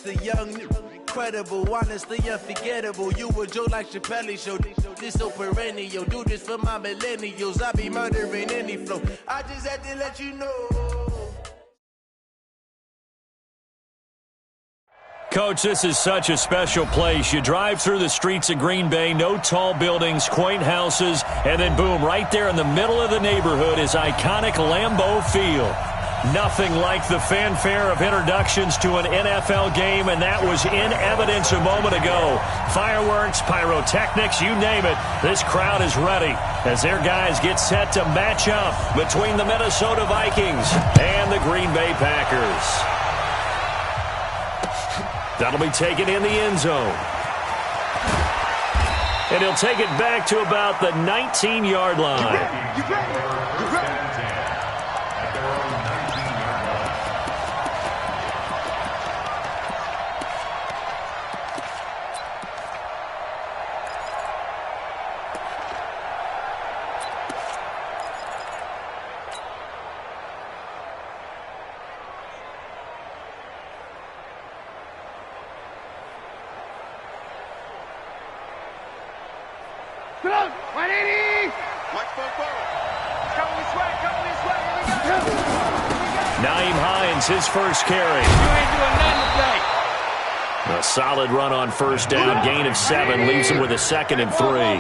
a young, incredible, honestly unforgettable. You a joke like Champz show. This so perennial. Do this for my millennials. I be murdering any flow. I just had to let you know. Coach, this is such a special place. You drive through the streets of Green Bay, no tall buildings, quaint houses, and then boom, right there in the middle of the neighborhood is iconic Lambeau Field. Nothing like the fanfare of introductions to an NFL game, and that was in evidence a moment ago. Fireworks, pyrotechnics, you name it. This crowd is ready as their guys get set to match up between the Minnesota Vikings and the Green Bay Packers. That'll be taken in the end zone. And he'll take it back to about the 19-yard line. His first carry. You ain't doing nothing today. A solid run on first down. Gain of 7 leaves him with a 2nd and 3. Run,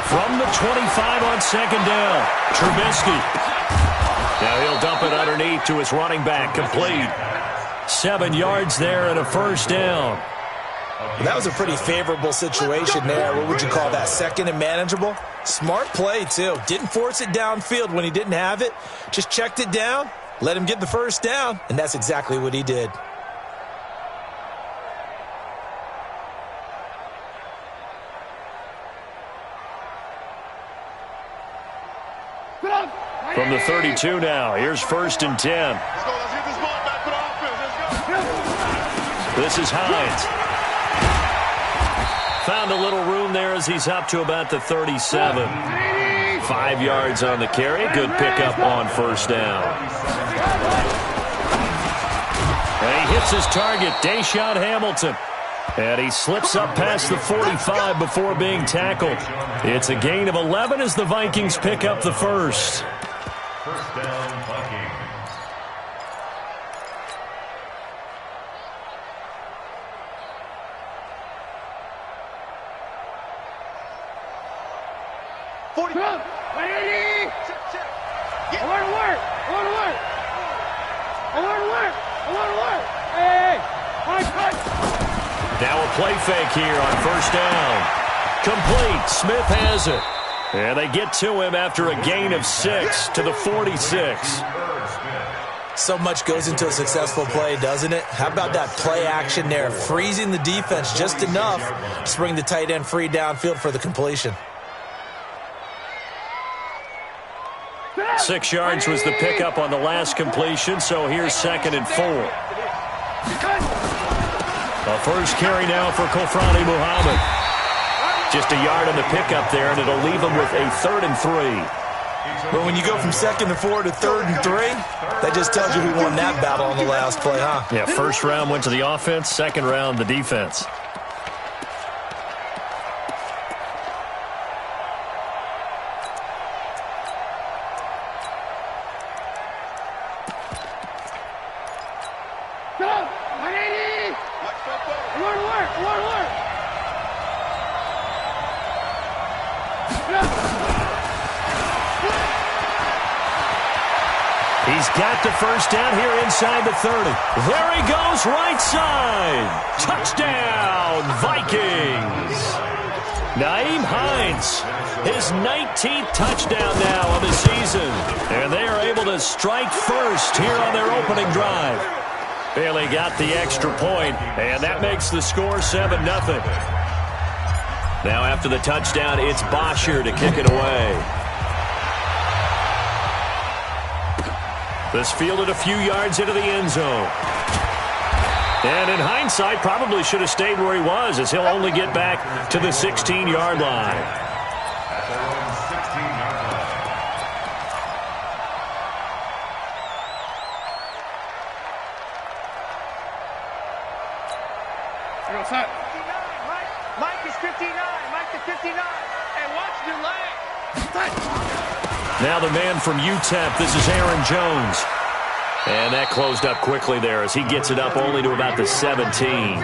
From the 25 on 2nd down, Trubisky. Now he'll dump it underneath to his running back. Complete. 7 yards there and a first down. That was a pretty favorable situation there. What would you call that? 2nd and manageable? Smart play, too. Didn't force it downfield when he didn't have it. Just checked it down, let him get the first down, and that's exactly what he did. From the 32 now, here's 1st and 10. This is Hines. Found a little room there as he's up to about the 37. 5 yards on the carry. Good pickup on first down. And he hits his target, Deshaun Hamilton. And he slips up past the 45 before being tackled. It's a gain of 11 as the Vikings pick up the first. First down, Vikings. Now a play fake here on first down. Complete. Smith has it. And they get to him after a gain of 6 to the 46. So much goes into a successful play, doesn't it? How about that play action there? Freezing the defense just enough to bring the tight end free downfield for the completion. 6 yards was the pickup on the last completion, so here's 2nd and 4. A first carry now for Kofrani Muhammad. Just a yard on the pickup there, and it'll leave him with a 3rd and 3. But when you go from 2nd and 4 to 3rd and 3, that just tells you who won that battle on the last play, huh? Yeah, first round went to the offense, second round the defense. He's got the first down here inside the 30. There he goes, right side. Touchdown, Vikings. Nyheim Hines, his 19th touchdown now of the season. And they are able to strike first here on their opening drive. Bailey got the extra point, and that makes the score 7-0. Now after the touchdown, it's Bosher to kick it away. This fielded a few yards into the end zone. And in hindsight, probably should have stayed where he was, as he'll only get back to the 16-yard line. Outside. 59, Mike. Mike is 59. Mike to 59. And watch your leg. Now the man from UTEP, this is Aaron Jones. And that closed up quickly there as he gets it up only to about the 17.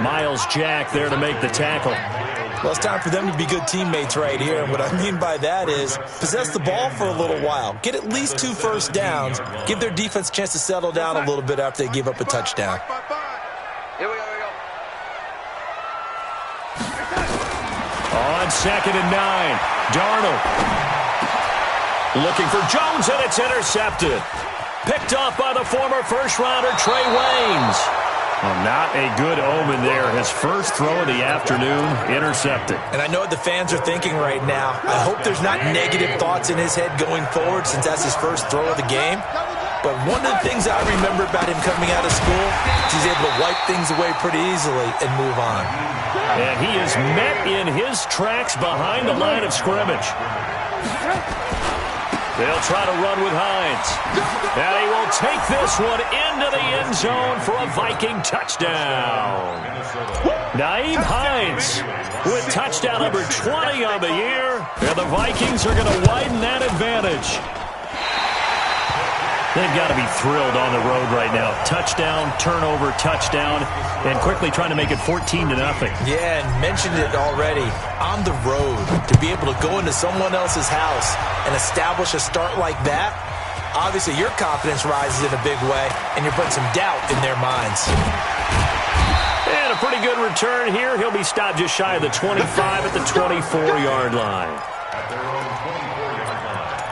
Miles Jack there to make the tackle. Well, it's time for them to be good teammates right here. And what I mean by that is possess the ball for a little while. Get at least 2 first downs. Give their defense a chance to settle down a little bit after they give up a touchdown. Here we go. On 2nd and 9, Darnold. Looking for Jones, and it's intercepted. Picked off by the former first-rounder Trey Waynes. Well, not a good omen there. His first throw of the afternoon, intercepted. And I know what the fans are thinking right now. I hope there's not negative thoughts in his head going forward since that's his first throw of the game. But one of the things I remember about him coming out of school is he's able to wipe things away pretty easily and move on. And he is met in his tracks behind the line of scrimmage. They'll try to run with Hines. And he will take this one into the end zone for a Viking touchdown. Nyheim Hines with touchdown number 20 on the year. And the Vikings are going to widen that advantage. They've got to be thrilled on the road right now. Touchdown, turnover, touchdown, and quickly trying to make it 14-0. Yeah, and mentioned it already. On the road, to be able to go into someone else's house and establish a start like that, obviously your confidence rises in a big way, and you're putting some doubt in their minds. And a pretty good return here. He'll be stopped just shy of the 25 at the 24-yard line. At their own 24-yard line.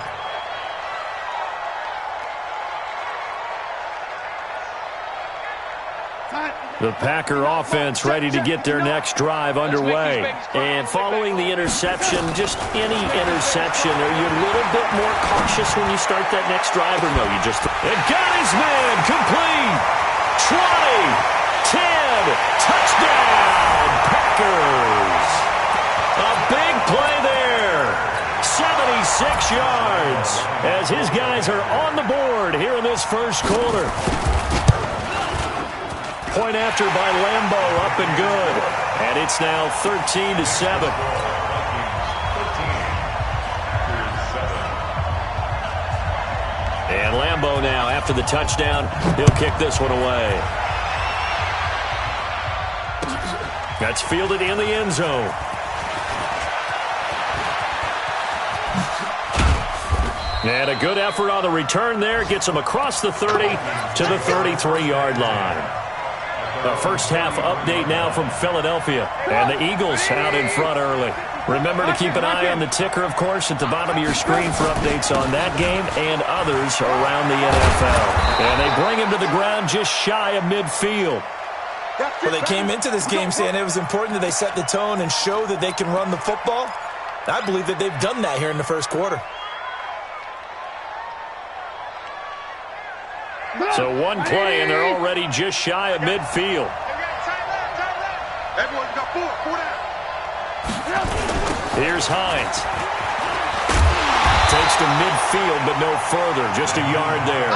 The Packer offense ready to get their next drive underway. And following the interception, just any interception, are you a little bit more cautious when you start that next drive, or no? You just... And got his man complete. 20, 10, touchdown, Packers. A big play there. 76 yards as his guys are on the board here in this first quarter. Point after by Lambeau, up and good. And it's now 13-7. And Lambeau now, after the touchdown, he'll kick this one away. That's fielded in the end zone. And a good effort on the return there. Gets him across the 30 to the 33-yard line. A first-half update now from Philadelphia. And the Eagles out in front early. Remember to keep an eye on the ticker, of course, at the bottom of your screen for updates on that game and others around the NFL. And they bring him to the ground just shy of midfield. Well, they came into this game saying it was important that they set the tone and show that they can run the football. I believe that they've done that here in the first quarter. So one play, and they're already just shy of midfield. Here's Hines. Takes to midfield, but no further. Just a yard there.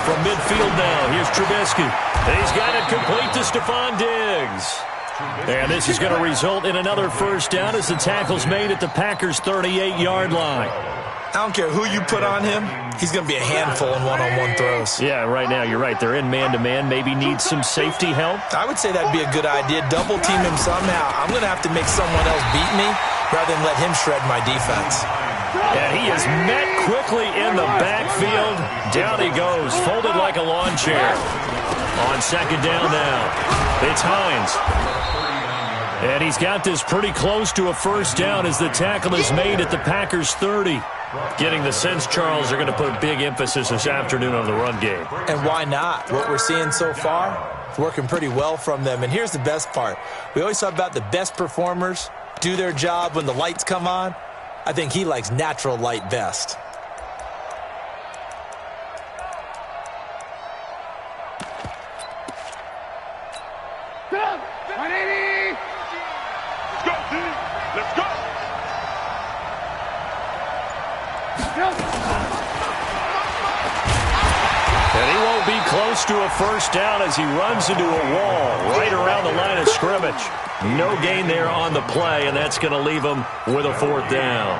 From midfield now, here's Trubisky. He's got it complete to Stephon Diggs. And this is going to result in another first down as the tackle's made at the Packers' 38-yard line. I don't care who you put on him, he's going to be a handful in one-on-one throws. Yeah, right now, you're right. They're in man-to-man. Maybe need some safety help. I would say that'd be a good idea. Double team him somehow. I'm going to have to make someone else beat me rather than let him shred my defense. And he is met quickly in the backfield. Down he goes, folded like a lawn chair. On second down now, it's Hines. And he's got this pretty close to a first down as the tackle is made at the Packers' 30. Getting the sense, Charles, they're going to put big emphasis this afternoon on the run game. And why not? What we're seeing so far is working pretty well from them. And here's the best part. We always talk about the best performers do their job when the lights come on. I think he likes natural light best. close to a first down as he runs into a wall right around the line of scrimmage. No gain there on the play, and that's going to leave him with a fourth down.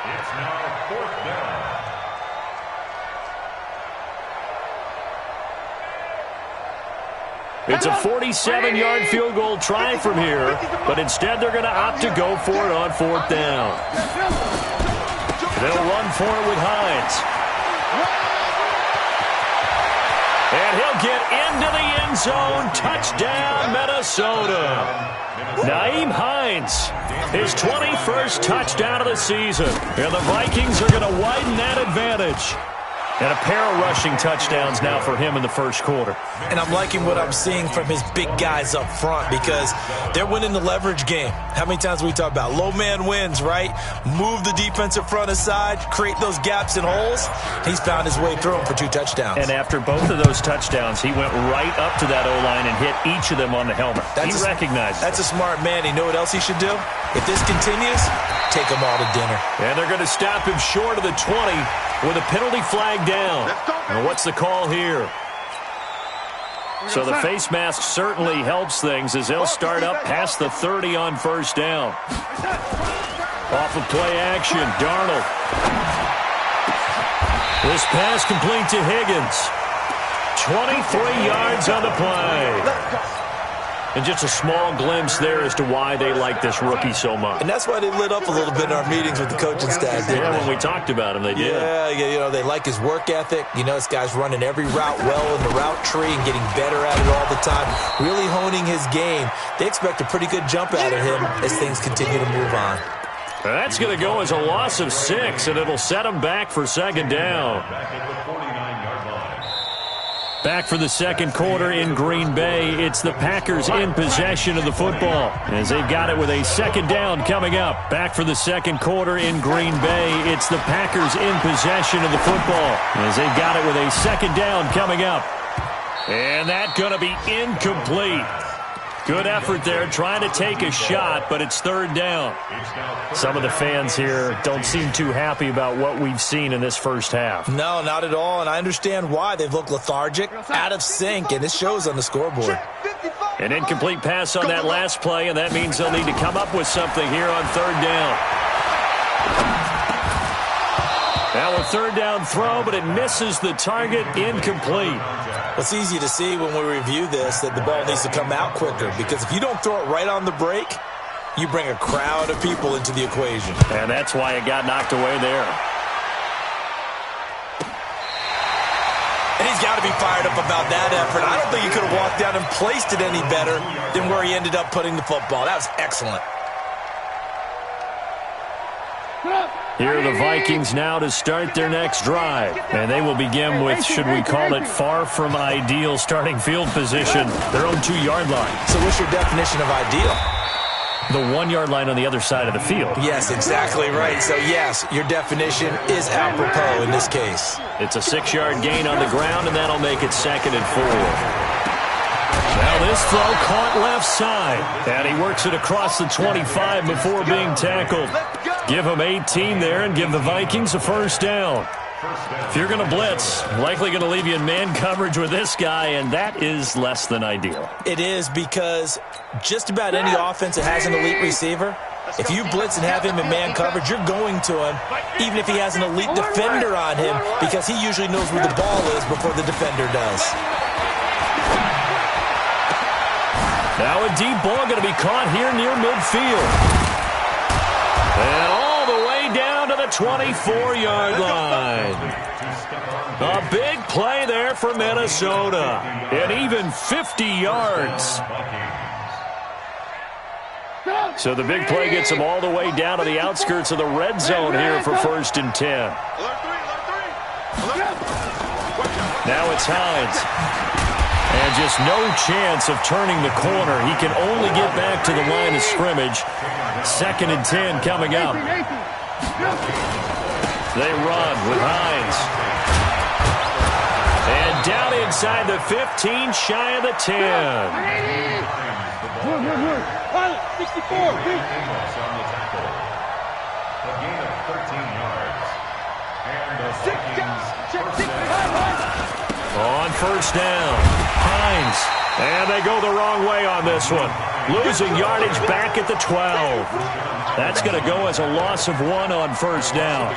It's now fourth down. It's a 47-yard field goal try from here, but instead they're going to opt to go for it on fourth down. They'll run for it with Hines. And he'll get into the end zone. Touchdown, Minnesota. Nyheim Hines, his 21st touchdown of the season. And the Vikings are going to widen that advantage. And a pair of rushing touchdowns now for him in the first quarter. And I'm liking what I'm seeing from his big guys up front because they're winning the leverage game. How many times we talk about low man wins, right? Move the defensive front aside, create those gaps and holes. He's found his way through them for 2 touchdowns. And after both of those touchdowns, he went right up to that O-line and hit each of them on the helmet. He recognized it. That's a smart man. You know what else he should do? If this continues, take them all to dinner. And they're going to stop him short of the 20 with a penalty flag down. And what's the call here? So the face mask certainly helps things as they'll start up past the 30 on first down. Off of play action, Darnold. This pass complete to Higgins. 23 yards on the play. And just a small glimpse there as to why they like this rookie so much. And that's why they lit up a little bit in our meetings with the coaching staff. Yeah, when we talked about him, they did. Yeah, you know, they like his work ethic. You know, this guy's running every route well in the route tree and getting better at it all the time, really honing his game. They expect a pretty good jump out of him as things continue to move on. That's going to go as a loss of 6, and it'll set him back for second down. Back at the 49-yard line. Back for the second quarter in Green Bay. It's the Packers in possession of the football as they've got it with a second down coming up. Back for the second quarter in Green Bay. It's the Packers in possession of the football as they've got it with a second down coming up. And that's going to be incomplete. Good effort there, trying to take a shot, but it's third down. Some of the fans here don't seem too happy about what we've seen in this first half. No, not at all, and I understand why. They've looked lethargic, out of sync, and it shows on the scoreboard. An incomplete pass on that last play, and that means they'll need to come up with something here on third down. Now a third down throw, but it misses the target, incomplete. It's easy to see when we review this that the ball needs to come out quicker because if you don't throw it right on the break, you bring a crowd of people into the equation. And that's why it got knocked away there. And he's got to be fired up about that effort. I don't think he could have walked down and placed it any better than where he ended up putting the football. That was excellent. Here are the Vikings now to start their next drive. And they will begin with, should we call it, far from ideal starting field position, their own 2-yard line. So what's your definition of ideal? The 1-yard line on the other side of the field. Yes, exactly right. So, yes, your definition is apropos in this case. It's a 6-yard gain on the ground, and that'll make it 2nd and 4. Now this throw caught left side, and he works it across the 25 before being tackled. Give him 18 there and give the Vikings a first down. If you're going to blitz, likely going to leave you in man coverage with this guy, and that is less than ideal. It is because just about any offense that has an elite receiver, if you blitz and have him in man coverage, you're going to him, even if he has an elite defender on him, because he usually knows where the ball is before the defender does. Now a deep ball going to be caught here near midfield. And all the way down to the 24-yard line. A big play there for Minnesota. And even 50 yards. So the big play gets them all the way down to the outskirts of the red zone here for 1st and 10. Now it's Hines. And just no chance of turning the corner. He can only get back to the line of scrimmage. 2nd and 10 coming up. They run with Hines. And down inside the 15, shy of the 10. A gain of 13 yards. And the Vikings first down. On first down, Hines. And they go the wrong way on this one. Losing yardage back at the 12. That's going to go as a loss of 1 on first down.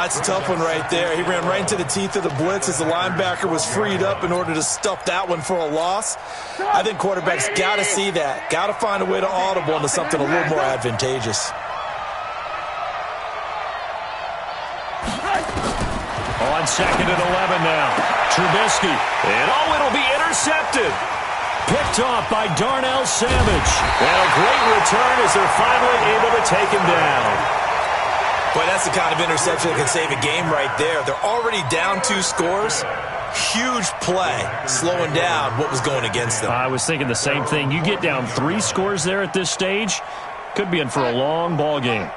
It's a tough one right there. He ran right into the teeth of the blitz as the linebacker was freed up in order to stuff that one for a loss. I think quarterbacks got to see that. Got to find a way to audible into something a little more advantageous. On second and 11 now. Trubisky. And it'll be intercepted. Picked off by Darnell Savage. And a great return as they're finally able to take him down. Boy, that's the kind of interception that can save a game right there. They're already down 2 scores. Huge play, slowing down what was going against them. I was thinking the same thing. You get down 3 scores there at this stage, could be in for a long ball game.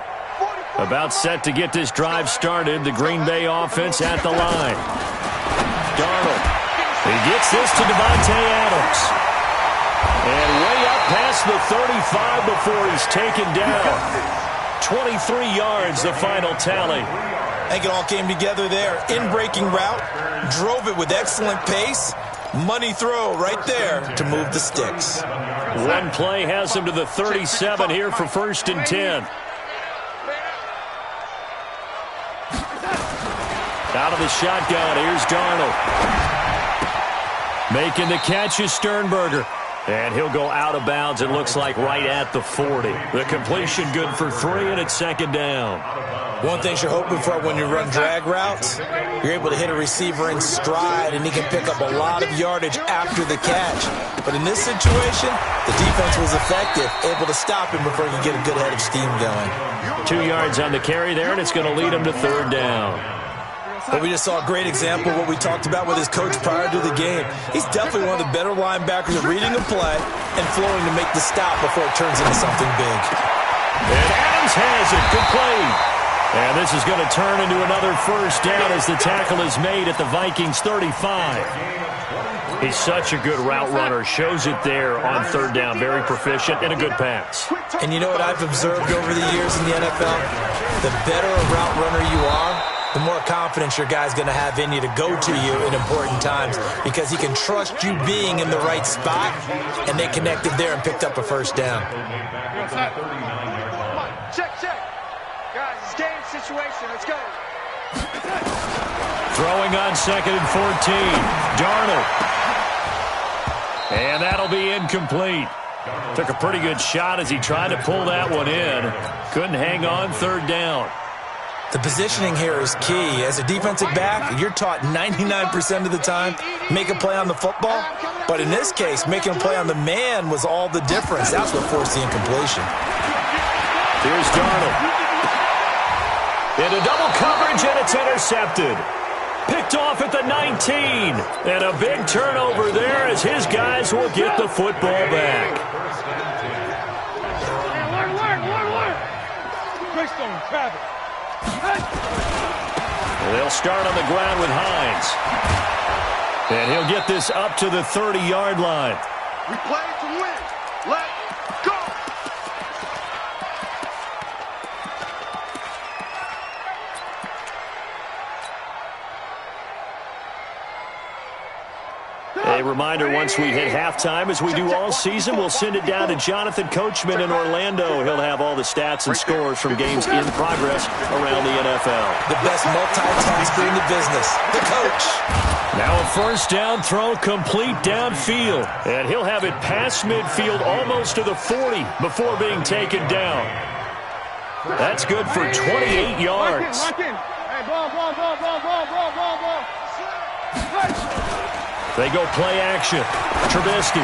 About set to get this drive started, the Green Bay offense at the line. Darnold. He gets this to Devontae Adams. And way up past the 35 before he's taken down. 23 yards, the final tally. I think it all came together there. In-breaking route, drove it with excellent pace. Money throw right there to move the sticks. One play has him to the 37 here for first and 10. Out of the shotgun, here's Darnold. Making the catch is Sternberger. And he'll go out of bounds, it looks like, right at the 40. The completion good for 3, and it's second down. One thing you're hoping for when you run drag routes, you're able to hit a receiver in stride, and he can pick up a lot of yardage after the catch. But in this situation, the defense was effective, able to stop him before he could get a good head of steam going. 2 yards on the carry there, and it's going to lead him to third down. But we just saw a great example of what we talked about with his coach prior to the game. He's definitely one of the better linebackers at reading a play and flowing to make the stop before it turns into something big. And Adams has it. Good play. And this is going to turn into another first down as the tackle is made at the Vikings 35. He's such a good route runner. Shows it there on third down. Very proficient and a good pass. And you know what I've observed over the years in the NFL? The better a route runner you are, the more confidence your guy's going to have in you to go to you in important times because he can trust you being in the right spot, and they connected there and picked up a first down. Check. Guys, it's game situation. Let's go. Throwing on second and 14. Darnold. And that'll be incomplete. Took a pretty good shot as he tried to pull that one in. Couldn't hang on third down. The positioning here is key. As a defensive back, you're taught 99% of the time, make a play on the football. But in this case, making a play on the man was all the difference. That's what forced the incompletion. Here's Darnold. Into double coverage, and it's intercepted. Picked off at the 19. And a big turnover there as his guys will get the football back. They'll start on the ground with Hines. And he'll get this up to the 30-yard line. We play to win. Let's go. A reminder, once we hit halftime, as we do all season, we'll send it down to Jonathan Coachman in Orlando. He'll have all the stats and scores from games in progress around the NFL. The best multitasker in the business, the coach. Now a first down throw complete downfield. And he'll have it past midfield almost to the 40 before being taken down. That's good for 28 yards. Lock in. Hey, ball. They go play action. Trubisky.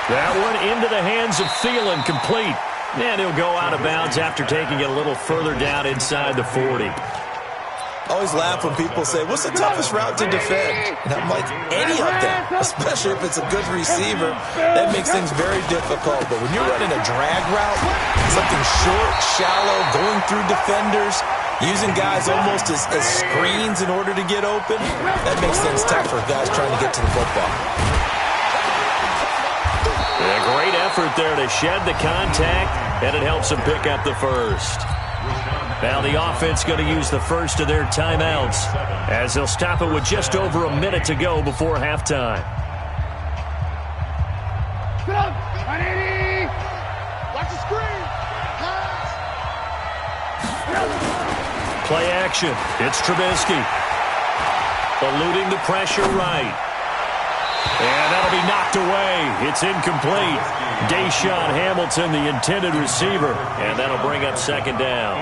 That one into the hands of Thielen, complete. And he'll go out of bounds after taking it a little further down inside the 40. I always laugh when people say, what's the toughest route to defend? And I'm like, any of them, especially if it's a good receiver. That makes things very difficult. But when you're running a drag route, something short, shallow, going through defenders, using guys almost as screens in order to get open, that makes things tough for guys trying to get to the football. A great effort there to shed the contact, and it helps him pick up the first. Now the offense going to use the first of their timeouts as they'll stop it with just over a minute to go before halftime. Watch the screen. Play action. It's Trubisky. Eluding the pressure right. And that'll be knocked away. It's incomplete. Deshaun Hamilton, the intended receiver. And that'll bring up second down.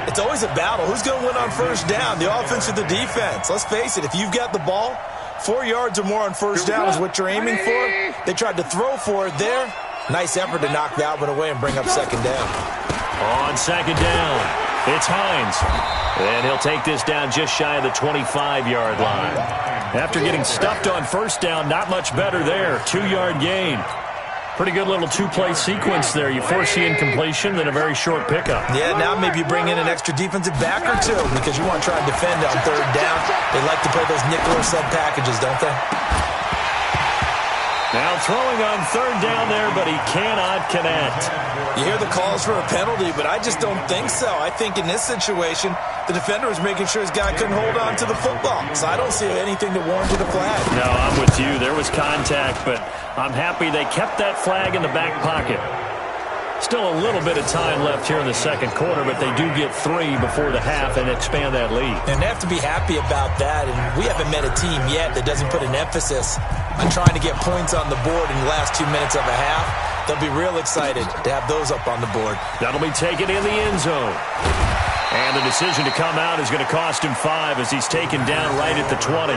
It's always a battle. Who's going to win on first down, the offense or the defense? Let's face it, if you've got the ball, 4 yards or more on first down is what you're aiming for. They tried to throw for it there. Nice effort to knock that one away and bring up second down. On second down, it's Hines. And he'll take this down just shy of the 25-yard line. After getting stuffed on first down, not much better there. 2-yard gain. Pretty good little two-play sequence there. You force the incompletion, then a very short pickup. Yeah, now maybe you bring in an extra defensive back or two because you want to try and defend on third down. They like to play those nickel or sub packages, don't they? Now throwing on third down there, but he cannot connect. You hear the calls for a penalty, but I just don't think so. I think in this situation, the defender was making sure his guy couldn't hold on to the football. So I don't see anything to warrant a flag. No, I'm with you. There was contact, but I'm happy they kept that flag in the back pocket. Still a little bit of time left here in the second quarter, but they do get 3 before the half and expand that lead. And they have to be happy about that. And we haven't met a team yet that doesn't put an emphasis on trying to get points on the board in the last 2 minutes of a half. They'll be real excited to have those up on the board. That'll be taken in the end zone. And the decision to come out is going to cost him 5 as he's taken down right at the 20.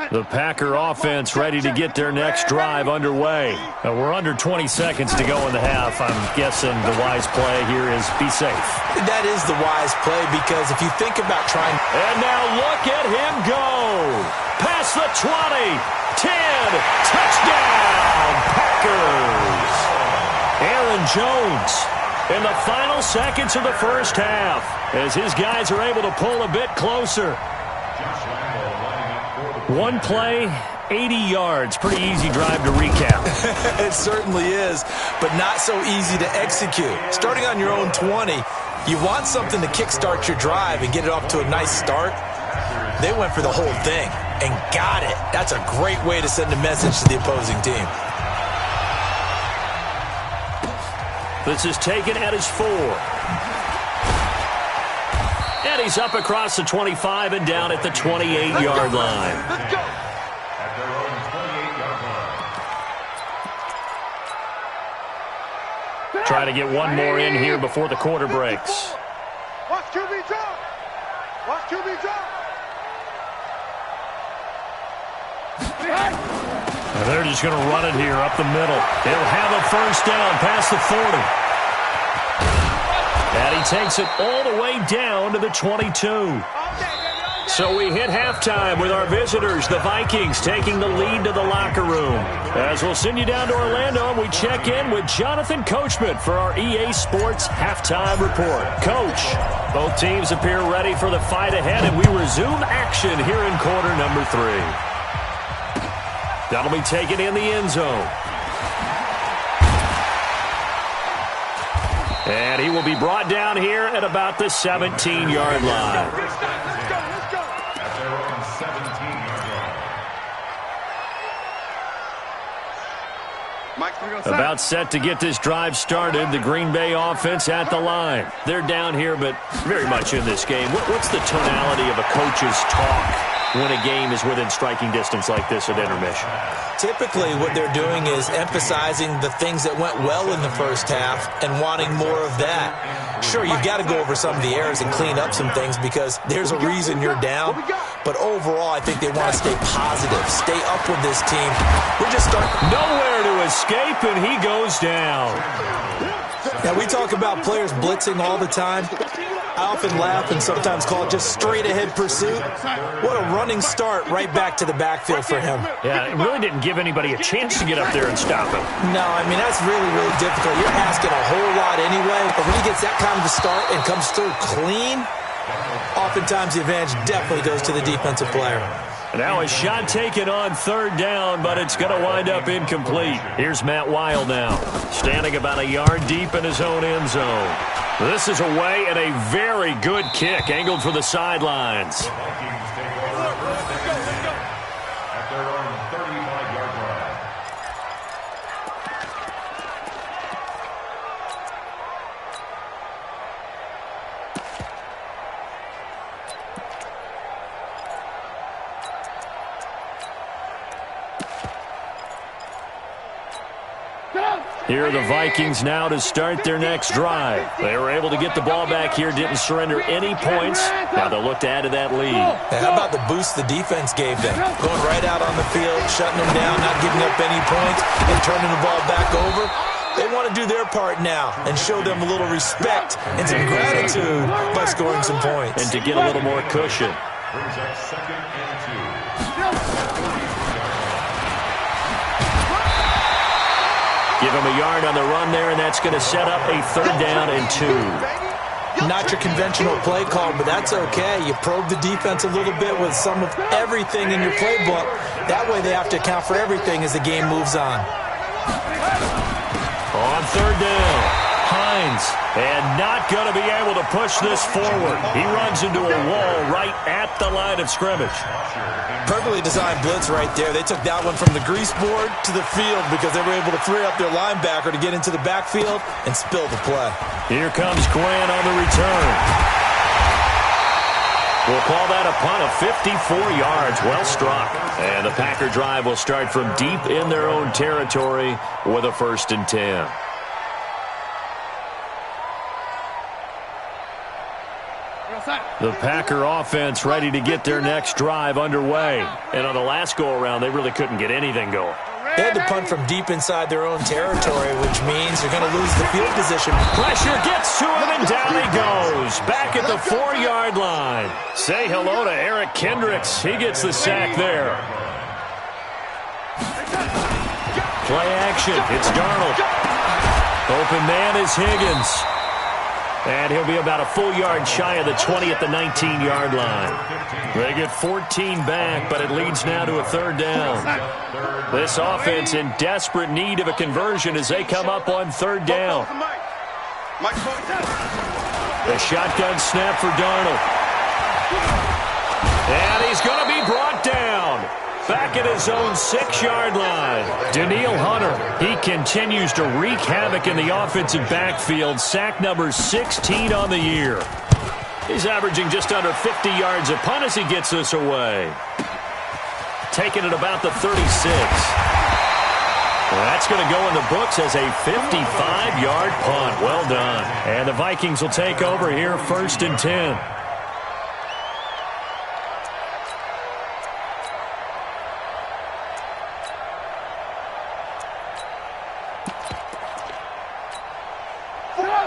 The Packer offense ready to get their next drive underway. We're under 20 seconds to go in the half. I'm guessing the wise play here is be safe. That is the wise play because if you think about trying... And now look at him go. Past the 20. 10. Touchdown, Packers. Aaron Jones in the final seconds of the first half as his guys are able to pull a bit closer. One play, 80 yards. Pretty easy drive to recap. It certainly is, but not so easy to execute. Starting on your own 20, you want something to kickstart your drive and get it off to a nice start. They went for the whole thing and got it. That's a great way to send a message to the opposing team. This is taken at his 4. And he's up across the 25 and down at the 28-yard line. Let's go. At their own 28-yard line. Try to get one more in here before the quarter breaks. Watch QB drop. Watch QB drop. And they're just going to run it here up the middle. They'll have a first down past the 40. And he takes it all the way down to the 22. So we hit halftime with our visitors, the Vikings, taking the lead to the locker room. As we'll send you down to Orlando, and we check in with Jonathan Coachman for our EA Sports Halftime Report. Coach, both teams appear ready for the fight ahead, and we resume action here in quarter number 3. That'll be taken in the end zone. And he will be brought down here at about the 17-yard line. Let's go. At their own 17-yard line. About set to get this drive started. The Green Bay offense at the line. They're down here, but very much in this game. What's the tonality of a coach's talk when a game is within striking distance like this at intermission? Typically, what they're doing is emphasizing the things that went well in the first half and wanting more of that. Sure, you've got to go over some of the errors and clean up some things because there's a reason you're down. But overall, I think they want to stay positive, stay up with this team. We're just starting. Nowhere to escape, and he goes down. Now, we talk about players blitzing all the time. I often laugh and sometimes call it just straight-ahead pursuit. What a running start right back to the backfield for him. Yeah, it really didn't give anybody a chance to get up there and stop him. No, I mean, that's really, really difficult. You're asking a whole lot anyway, but when he gets that kind of a start and comes through clean, Oftentimes, the advantage definitely goes to the defensive player. Now a shot taken on third down, but it's going to wind up incomplete. Here's Matt Weil now, standing about a yard deep in his own end zone. This is away and a very good kick, angled for the sidelines. The Vikings take over first and 10 at their own 35-yard line. Here are the Vikings now to start their next drive. They were able to get the ball back here, didn't surrender any points. Now they'll look to add to that lead. And how about the boost the defense gave them? Going right out on the field, shutting them down, not giving up any points, and turning the ball back over. They want to do their part now and show them a little respect and some gratitude by scoring some points. And to get a little more cushion. Brings up 2nd and 2. Give him a yard on the run there, and that's going to set up a 3rd down and 2. Not your conventional play call, but that's okay. You probe the defense a little bit with some of everything in your playbook. That way they have to account for everything as the game moves on. On 3rd down, Hines, and not going to be able to push this forward. He runs into a wall right at the line of scrimmage. Perfectly designed blitz right there. They took that one from the grease board to the field because they were able to free up their linebacker to get into the backfield and spill the play. Here comes Grant on the return. We'll call that a punt of 54 yards. Well struck. And the Packer drive will start from deep in their own territory with a 1st and 10. The Packer offense ready to get their next drive underway. And on the last go-around, they really couldn't get anything going. They had to punt from deep inside their own territory, which means they're going to lose the field position. Pressure gets to him, and down he goes. Back at the 4-yard line. Say hello to Eric Kendricks. He gets the sack there. Play action. It's Darnold. Open man is Higgins. And he'll be about a full yard shy of the 20 at the 19-yard line. They get 14 back, but it leads now to a 3rd down. This offense in desperate need of a conversion as they come up on 3rd down. A shotgun snap for Darnold. And he's going to be brought down. Back at his own 6-yard line. Danielle Hunter, he continues to wreak havoc in the offensive backfield. Sack number 16 on the year. He's averaging just under 50 yards a punt as he gets this away. Taking it about the 36. Well, that's going to go in the books as a 55-yard punt. Well done. And the Vikings will take over here 1st and 10.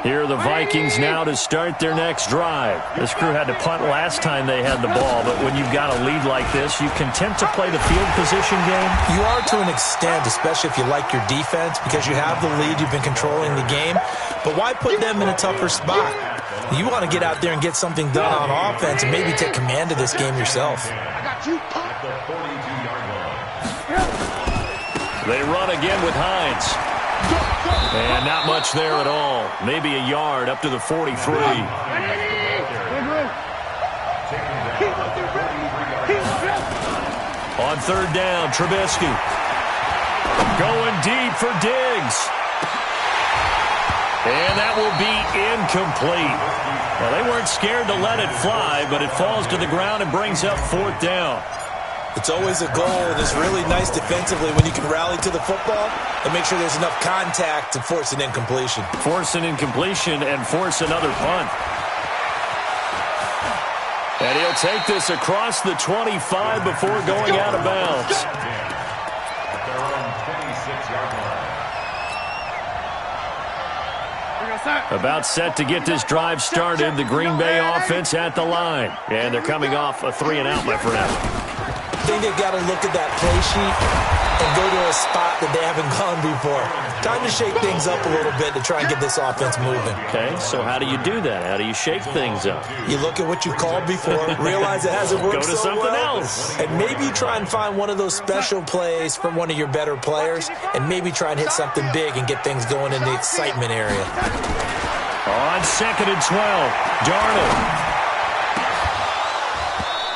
Here are the Vikings now to start their next drive. This crew had to punt last time they had the ball, but when you've got a lead like this, you content to play the field position game? You are to an extent, especially if you like your defense, because you have the lead, you've been controlling the game. But why put them in a tougher spot? You want to get out there and get something done on offense and maybe take command of this game yourself. They run again with Hines. And not much there at all. Maybe a yard up to the 43. On 3rd down, Trubisky. Going deep for Diggs. And that will be incomplete. Well, they weren't scared to let it fly, but it falls to the ground and brings up 4th down. It's always a goal, and it's really nice defensively when you can rally to the football and make sure there's enough contact to force an incompletion. Force an incompletion and force another punt. And he'll take this across the 25 before going out of bounds. At their own 26-yard line. About set to get this drive started. The Green Bay offense at the line. And they're coming off a 3-and-out, my friend. I think they've got to look at that play sheet and go to a spot that they haven't gone before. Time to shake things up a little bit to try and get this offense moving. Okay, so how do you do that? How do you shake things up? You look at what you've called before, realize it hasn't worked Go to so something well, else. and maybe you try and find one of those special plays from one of your better players, and maybe try and hit something big and get things going in the excitement area. On 2nd and 12, Darnold.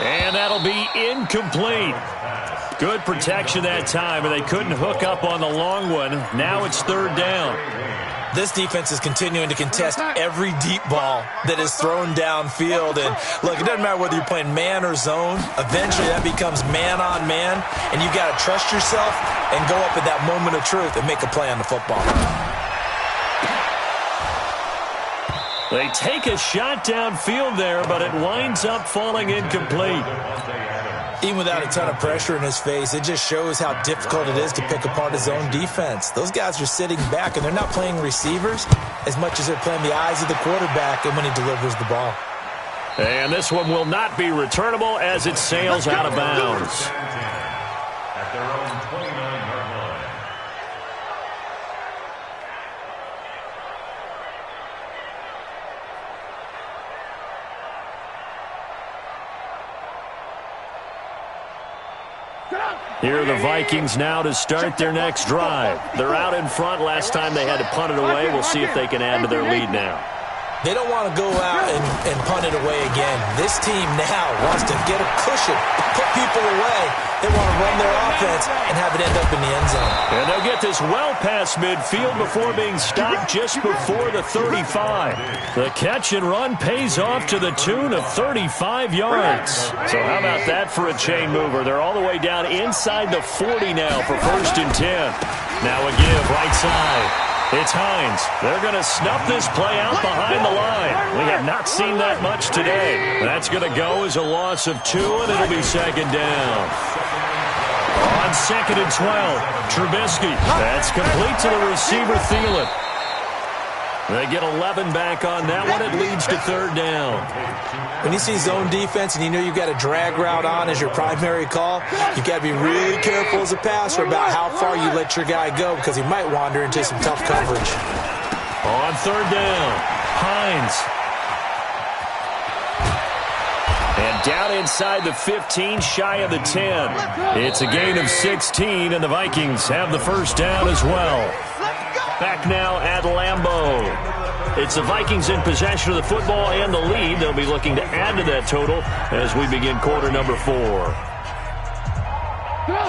And that'll be incomplete. Good protection that time, and they couldn't hook up on the long one. Now it's 3rd down. This defense is continuing to contest every deep ball that is thrown downfield. And, look, it doesn't matter whether you're playing man or zone. Eventually, that becomes man-on-man, and you've got to trust yourself and go up at that moment of truth and make a play on the football. They take a shot downfield there, but it winds up falling incomplete. Even without a ton of pressure in his face, it just shows how difficult it is to pick apart his own defense. Those guys are sitting back, and they're not playing receivers as much as they're playing the eyes of the quarterback and when he delivers the ball. And this one will not be returnable as it sails out of bounds. At their own 29-yard line. Here are the Vikings now to start their next drive. They're out in front. Last time they had to punt it away. We'll see if they can add to their lead now. They don't want to go out and punt it away again. This team now wants to get a cushion, put people away. They want to run their offense and have it end up in the end zone. And they'll get this well past midfield before being stopped just before the 35. The catch and run pays off to the tune of 35 yards. So how about that for a chain mover? They're all the way down inside the 40 now for 1st and 10. Now a give right side. It's Hines. They're going to snuff this play out behind the line. We have not seen that much today. That's going to go as a loss of 2, and it'll be 2nd down. On 2nd and 12, Trubisky. That's complete to the receiver, Thielen. They get 11 back on that one. It leads to 3rd down. When you see zone defense and you know you've got a drag route on as your primary call, you've got to be really careful as a passer about how far you let your guy go because he might wander into some tough coverage. On 3rd down, Hines. And down inside the 15, shy of the 10. It's a gain of 16, and the Vikings have the 1st down as well. Back now at Lambeau. It's the Vikings in possession of the football and the lead. They'll be looking to add to that total as we begin quarter number 4.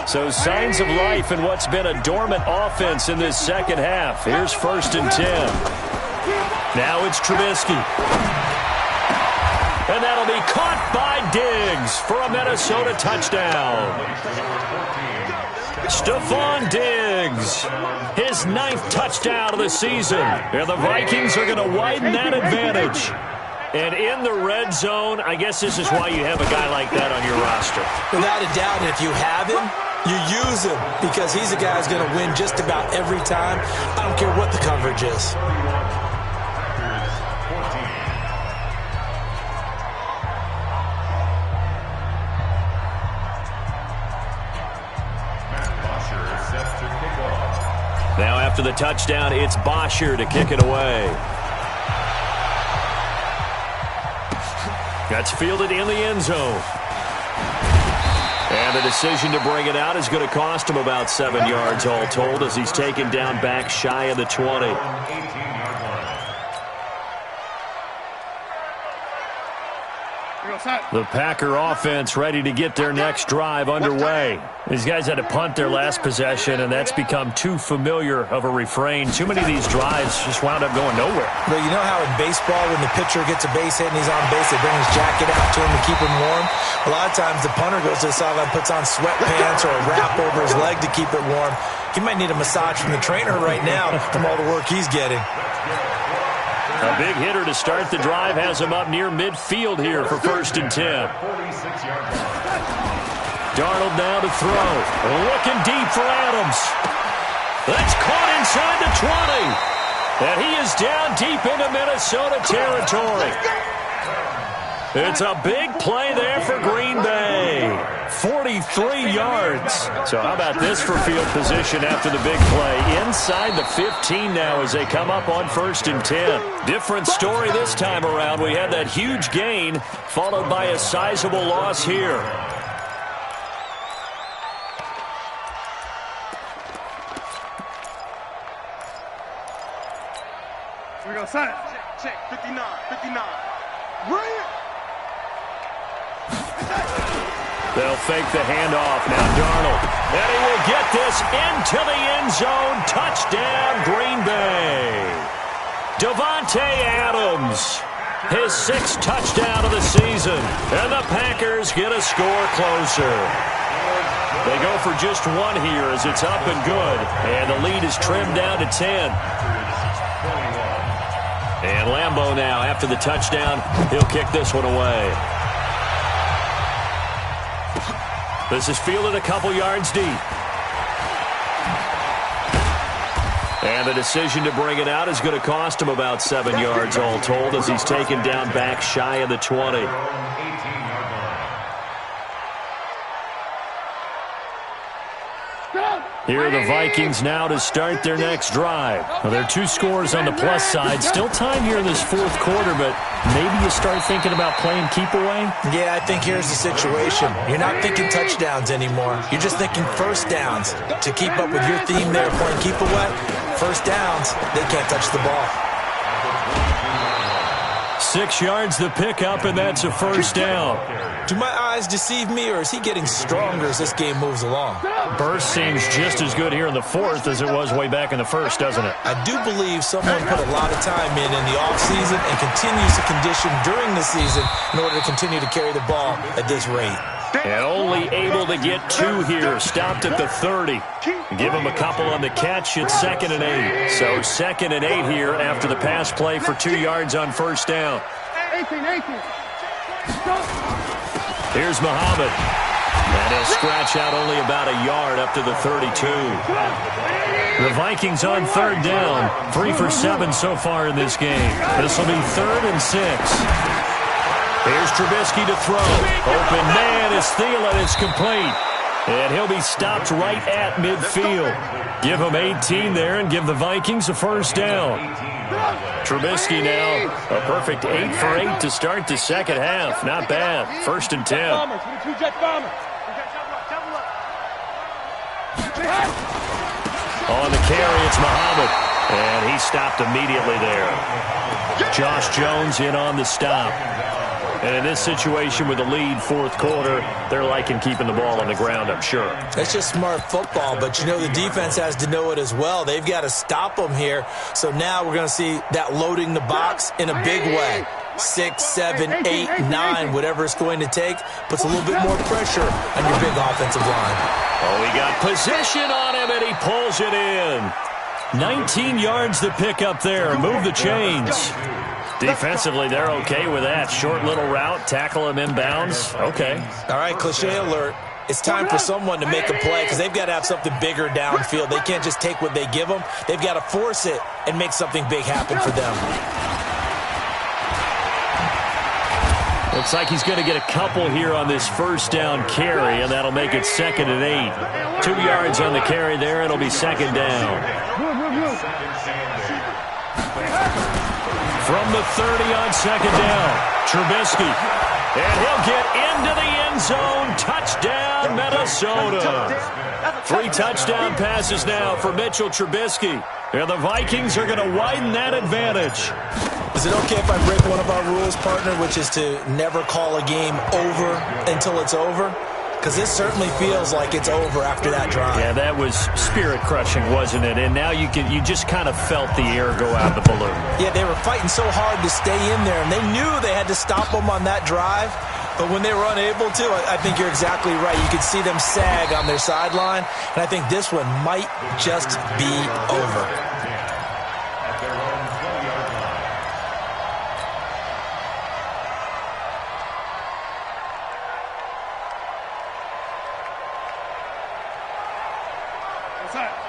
So signs of life in what's been a dormant offense in this second half. Here's 1st and 10. Now it's Trubisky. And that'll be caught by Diggs for a Minnesota touchdown. Stephon Diggs, his 9th touchdown of the season. And the Vikings are going to widen that advantage. And in the red zone, I guess this is why you have a guy like that on your roster. Without a doubt, and if you have him, you use him because he's a guy who's going to win just about every time. I don't care what the coverage is. Now after the touchdown, it's Bosher to kick it away. That's fielded in the end zone. And the decision to bring it out is going to cost him about 7 yards all told as he's taken down back shy of the 20. The Packer offense ready to get their next drive underway. These guys had to punt their last possession, and that's become too familiar of a refrain. Too many of these drives just wound up going nowhere. But you know how in baseball, when the pitcher gets a base hit and he's on base, they bring his jacket out to him to keep him warm? A lot of times the punter goes to the sideline, puts on sweatpants or a wrap over his leg to keep it warm. He might need a massage from the trainer right now from all the work he's getting. A big hitter to start the drive has him up near midfield here for 1st and 10. Darnold now to throw. Looking deep for Adams. That's caught inside the 20. And he is down deep into Minnesota territory. It's a big play there for Green Bay. 43 yards. So how about this for field position after the big play? Inside the 15 now as they come up on 1st and 10. Different story this time around. We had that huge gain followed by a sizable loss here. Here we go, son. Check, 59, 59. Bring it. They'll fake the handoff. Now Darnold. And he will get this into the end zone. Touchdown, Green Bay. Davante Adams. His 6th touchdown of the season. And the Packers get a score closer. They go for just one here as it's up and good. And the lead is trimmed down to 10. And Lambeau now, after the touchdown, he'll kick this one away. This is fielded a couple yards deep. And the decision to bring it out is going to cost him about 7 yards all told as he's taken down back shy of the 20. Here are the Vikings now to start their next drive. Well, there are 2 scores on the plus side. Still time here in this 4th quarter, but maybe you start thinking about playing keep away? Yeah, I think here's the situation. You're not thinking touchdowns anymore. You're just thinking first downs. To keep up with your theme there, playing keep away, first downs, they can't touch the ball. 6 yards the pickup, and that's a first down. Do my eyes deceive me, or is he getting stronger as this game moves along? Burst seems just as good here in the 4th as it was way back in the 1st, doesn't it? I do believe someone put a lot of time in the offseason and continues to condition during the season in order to continue to carry the ball at this rate. And only able to get 2 here. Stopped at the 30. Give him a couple on the catch. It's 2nd and 8. So 2nd and 8 here after the pass play for 2 yards on first down. 18. Here's Muhammad. And he'll scratch out only about a yard up to the 32. The Vikings on 3rd down. 3 for 7 so far in this game. This will be 3rd and 6. Here's Trubisky to throw. Open man is Thielen. It's complete. And he'll be stopped right at midfield. Give him 18 there and give the Vikings a first down. Trubisky now a perfect 8 for 8 to start the second half. Not bad. 1st and 10. On the carry, it's Muhammad. And he stopped immediately there. Josh Jones in on the stop. And in this situation with the lead 4th quarter, they're liking keeping the ball on the ground, I'm sure. That's just smart football, but you know the defense has to know it as well. They've got to stop them here. So now we're going to see that loading the box in a big way. 6, 7, 8, 9, whatever it's going to take, puts a little bit more pressure on your big offensive line. Oh, he got position on him, and he pulls it in. 19 yards to pick up there. Move the chains. Defensively, they're okay with that. Short little route, tackle him inbounds. Okay. All right, cliche alert. It's time for someone to make a play because they've got to have something bigger downfield. They can't just take what they give them. They've got to force it and make something big happen for them. Looks like he's going to get a couple here on this first down carry, and that'll make it 2nd and 8. 2 yards on the carry there, and it'll be 2nd down. From the 30 on 2nd down, Trubisky. And he'll get into the end zone. Touchdown, Minnesota. 3 touchdown passes now for Mitchell Trubisky. And the Vikings are going to widen that advantage. Is it okay if I break one of our rules, partner, which is to never call a game over until it's over? Because this certainly feels like it's over after that drive. Yeah, that was spirit-crushing, wasn't it? And now you just kind of felt the air go out of the balloon. Yeah, they were fighting so hard to stay in there, and they knew they had to stop them on that drive. But when they were unable to, I think you're exactly right. You could see them sag on their sideline, and I think this one might just be over.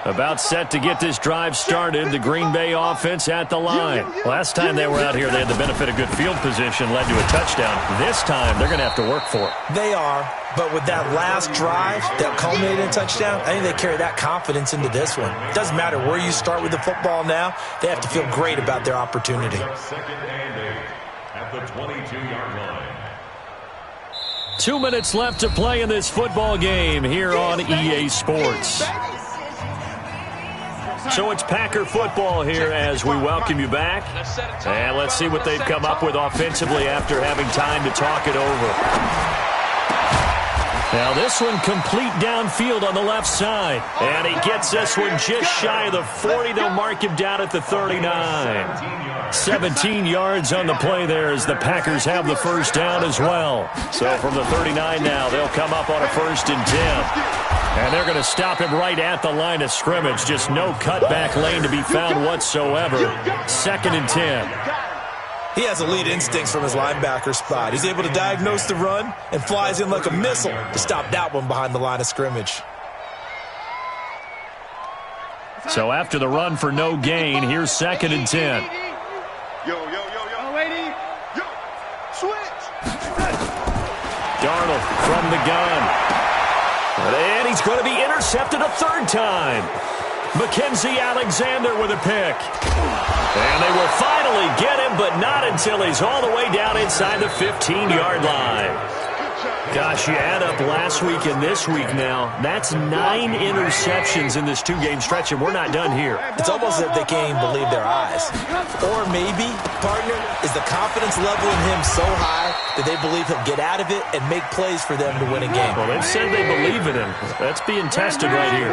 About set to get this drive started. The Green Bay offense at the line. Last time they were out here, they had the benefit of good field position, led to a touchdown. This time, they're going to have to work for it. They are, but with that last drive that culminated in a touchdown, I think they carry that confidence into this one. It doesn't matter where you start with the football now. They have to feel great about their opportunity. Second and 8 at the 22-yard line. 2 minutes left to play in this football game here on EA Sports. So it's Packer football here as we welcome you back. And let's see what they've come up with offensively after having time to talk it over. Now this one complete downfield on the left side. And he gets this one just shy of the 40. They'll mark him down at the 39. 17 yards on the play there as the Packers have the first down as well. So from the 39 now, they'll come up on a 1st and 10. And they're going to stop him right at the line of scrimmage. Just no cutback lane to be found whatsoever. 2nd and 10. He has elite instincts from his linebacker spot. He's able to diagnose the run and flies in like a missile to stop that one behind the line of scrimmage. So after the run for no gain, here's 2nd and 10. Yo. Lady. Yo. Switch. Darnold from the gun. And he's going to be intercepted a 3rd time. Mackenzie Alexander with a pick. And they will finally get him, but not until he's all the way down inside the 15-yard line. Gosh, you add up last week and this week now, that's 9 interceptions in this 2-game stretch, and we're not done here. It's almost as if they can't even believe their eyes. Or maybe, partner, is the confidence level in him so high that they believe he'll get out of it and make plays for them to win a game. Well, they've said they believe in him. That's being tested right here.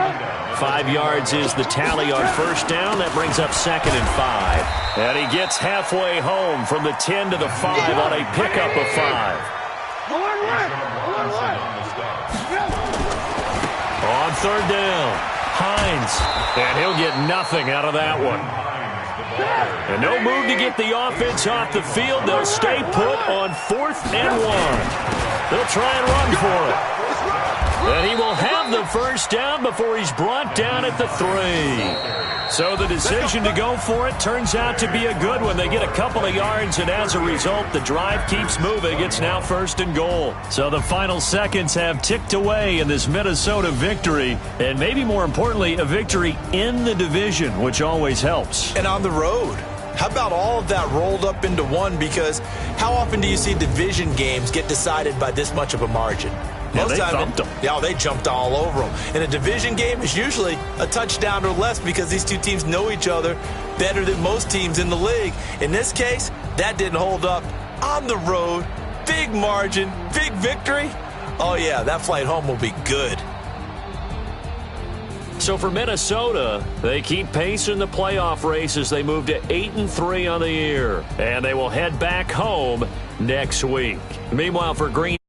5 yards is the tally on 1st down. That brings up 2nd and 5. And he gets halfway home from the 10 to the 5 on a pickup of 5. On 3rd down, Hines, and he'll get nothing out of that one. And no move to get the offense off the field. They'll stay put on 4th and 1. They'll try and run for it. And he will have the first down before he's brought down at the 3. So the decision to go for it turns out to be a good one. They get a couple of yards, and as a result, the drive keeps moving. It's now 1st and goal. So the final seconds have ticked away in this Minnesota victory, and maybe more importantly, a victory in the division, which always helps. And on the road. How about all of that rolled up into one? Because how often do you see division games get decided by this much of a margin? Yeah, they thumped them. Yeah, they jumped all over them. And a division game is usually a touchdown or less because these two teams know each other better than most teams in the league. In this case, that didn't hold up. On the road, big margin, big victory. Oh, yeah, that flight home will be good. So for Minnesota, they keep pace in the playoff race as they move to 8-3 on the year. And they will head back home next week. Meanwhile, for Green